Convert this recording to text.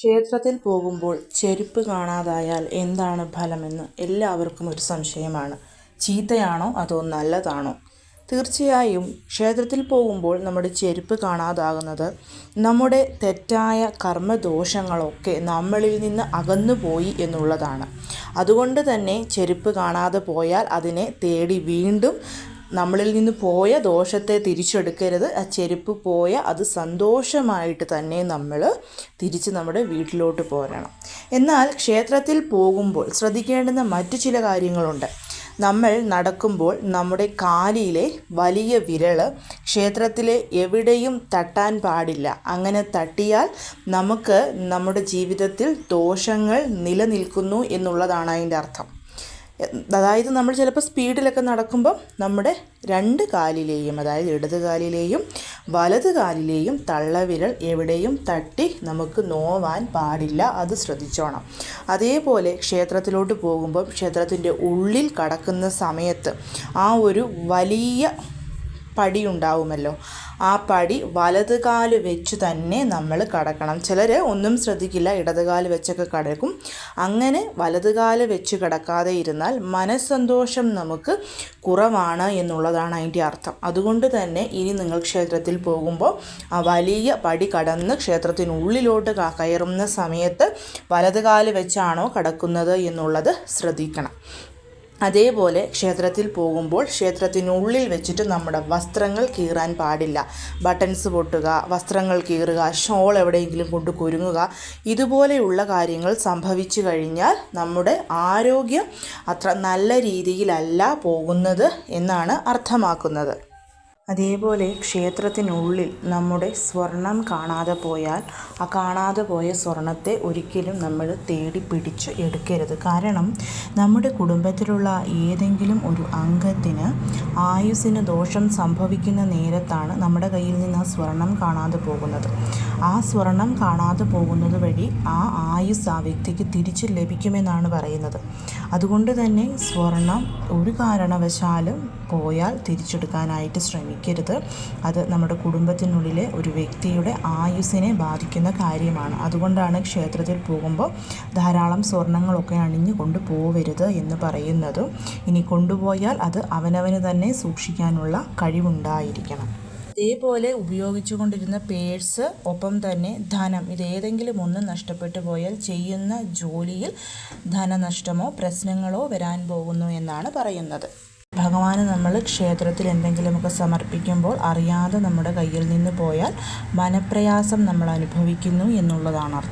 ക്ഷേത്രത്തിൽ പോകുമ്പോൾ ചെരുപ്പ് കാണാതായാൽ എന്താണ് ഫലമെന്ന് എല്ലാവർക്കും ഒരു സംശയമാണ്. ചീത്തയാണോ അതോ നല്ലതാണോ? തീർച്ചയായും ക്ഷേത്രത്തിൽ പോകുമ്പോൾ നമ്മുടെ ചെരുപ്പ് കാണാതാകുന്നത് നമ്മുടെ തെറ്റായ കർമ്മദോഷങ്ങളൊക്കെ നമ്മളിൽ നിന്ന് അകന്നുപോയി എന്നുള്ളതാണ്. അതുകൊണ്ട് തന്നെ ചെരുപ്പ് കാണാതെ പോയാൽ അതിനെ തേടി വീണ്ടും നമ്മളിൽ നിന്ന് പോയ ദോഷത്തെ തിരിച്ചെടുക്കരുത്. ആ ചെരുപ്പ് പോയ അത് സന്തോഷമായിട്ട് തന്നെ നമ്മൾ തിരിച്ച് നമ്മുടെ വീട്ടിലോട്ട് പോരണം. എന്നാൽ ക്ഷേത്രത്തിൽ പോകുമ്പോൾ ശ്രദ്ധിക്കേണ്ടുന്ന മറ്റു ചില കാര്യങ്ങളുണ്ട്. നമ്മൾ നടക്കുമ്പോൾ നമ്മുടെ കാലിലെ വലിയ വിരൽ ക്ഷേത്രത്തിലെ എവിടെയും തട്ടാൻ പാടില്ല. അങ്ങനെ തട്ടിയാൽ നമുക്ക് നമ്മുടെ ജീവിതത്തിൽ ദോഷങ്ങൾ നിലനിൽക്കുന്നു എന്നുള്ളതാണ് അതിൻ്റെ അർത്ഥം. അതായത് നമ്മൾ ചിലപ്പോൾ സ്പീഡിലൊക്കെ നടക്കുമ്പോൾ നമ്മുടെ രണ്ട് കാലിലെയും, അതായത് ഇടത് കാലിലെയും വലത് കാലിലെയും തള്ളവിരൽ എവിടെയും തട്ടി നമുക്ക് നോവാൻ പാടില്ല. അത് ശ്രദ്ധിച്ചോണം. അതേപോലെ ക്ഷേത്രത്തിലോട്ട് പോകുമ്പോൾ ക്ഷേത്രത്തിൻ്റെ ഉള്ളിൽ കടക്കുന്ന സമയത്ത് ആ ഒരു വലിയ പടി ഉണ്ടാവുമല്ലോ, ആ പടി വലത് കാല് വെച്ച് തന്നെ നമ്മൾ കടക്കണം. ചിലർ ഒന്നും ശ്രദ്ധിക്കില്ല, ഇടത് കാല് വെച്ചൊക്കെ കടക്കും. അങ്ങനെ വലത് കാല് വെച്ച് കടക്കാതെ ഇരുന്നാൽ മനസ്സന്തോഷം നമുക്ക് കുറവാണ് എന്നുള്ളതാണ് അതിൻ്റെ അർത്ഥം. അതുകൊണ്ട് തന്നെ ഇനി നിങ്ങൾ ക്ഷേത്രത്തിൽ പോകുമ്പോൾ ആ വലിയ പടി കടന്ന് ക്ഷേത്രത്തിനുള്ളിലോട്ട് കയറുന്ന സമയത്ത് വലത് കാല് വെച്ചാണോ കടക്കുന്നത് എന്നുള്ളത് ശ്രദ്ധിക്കണം. അതേപോലെ ക്ഷേത്രത്തിൽ പോകുമ്പോൾ ക്ഷേത്രത്തിനുള്ളിൽ വെച്ചിട്ട് നമ്മുടെ വസ്ത്രങ്ങൾ കീറാൻ പാടില്ല. ബട്ടൺസ് പൊട്ടുക, വസ്ത്രങ്ങൾ കീറുക, ഷോൾ എവിടെയെങ്കിലും കൊണ്ട് കുരുങ്ങുക, ഇതുപോലെയുള്ള കാര്യങ്ങൾ സംഭവിച്ചു കഴിഞ്ഞാൽ നമ്മുടെ ആരോഗ്യം അത്ര നല്ല രീതിയിലല്ല പോകുന്നത് എന്നാണ് അർത്ഥമാക്കുന്നത്. അതേപോലെ ക്ഷേത്രത്തിനുള്ളിൽ നമ്മുടെ സ്വർണം കാണാതെ പോയാൽ ആ കാണാതെ പോയ സ്വർണത്തെ ഒരിക്കലും നമ്മൾ തേടി പിടിച്ച് എടുക്കരുത്. കാരണം നമ്മുടെ കുടുംബത്തിലുള്ള ഏതെങ്കിലും ഒരു അംഗത്തിന് ആയുസ്സിന് ദോഷം സംഭവിക്കുന്ന നേരത്താണ് നമ്മുടെ കയ്യിൽ നിന്ന് ആ സ്വർണം കാണാതെ പോകുന്നത്. ആ സ്വർണം കാണാതെ പോകുന്നത് വഴി ആ ആയുസ് ആ വ്യക്തിക്ക് തിരിച്ച് ലഭിക്കുമെന്നാണ് പറയുന്നത്. അതുകൊണ്ട് തന്നെ സ്വർണം ഒരു കാരണവശാലും പോയാൽ തിരിച്ചെടുക്കാനായിട്ട് ശ്രമിക്കരുത്. അത് നമ്മുടെ കുടുംബത്തിനുള്ളിലെ ഒരു വ്യക്തിയുടെ ആയുസ്സിനെ ബാധിക്കുന്ന കാര്യമാണ്. അതുകൊണ്ടാണ് ക്ഷേത്രത്തിൽ പോകുമ്പോൾ ധാരാളം സ്വർണങ്ങളൊക്കെ അണിഞ്ഞു കൊണ്ടുപോകരുത് എന്ന് പറയുന്നതും. ഇനി കൊണ്ടുപോയാൽ അത് അവനവന് തന്നെ സൂക്ഷിക്കാനുള്ള കഴിവുണ്ടായിരിക്കണം. അതേപോലെ ഉപയോഗിച്ചു കൊണ്ടിരുന്ന പേഴ്സ്, ഒപ്പം തന്നെ ധനം, ഇതേതെങ്കിലും ഒന്ന് നഷ്ടപ്പെട്ടു പോയാൽ ചെയ്യുന്ന ജോലിയിൽ ധനനഷ്ടമോ പ്രശ്നങ്ങളോ വരാൻ പോകുന്നു എന്നാണ് പറയുന്നത്. ഭഗവാന് നമ്മൾ ക്ഷേത്രത്തിൽ എന്തെങ്കിലുമൊക്കെ സമർപ്പിക്കുമ്പോൾ അറിയാതെ നമ്മുടെ കയ്യിൽ നിന്ന് പോയാൽ മനപ്രയാസം നമ്മൾ അനുഭവിക്കുന്നു എന്നുള്ളതാണ് അർത്ഥം.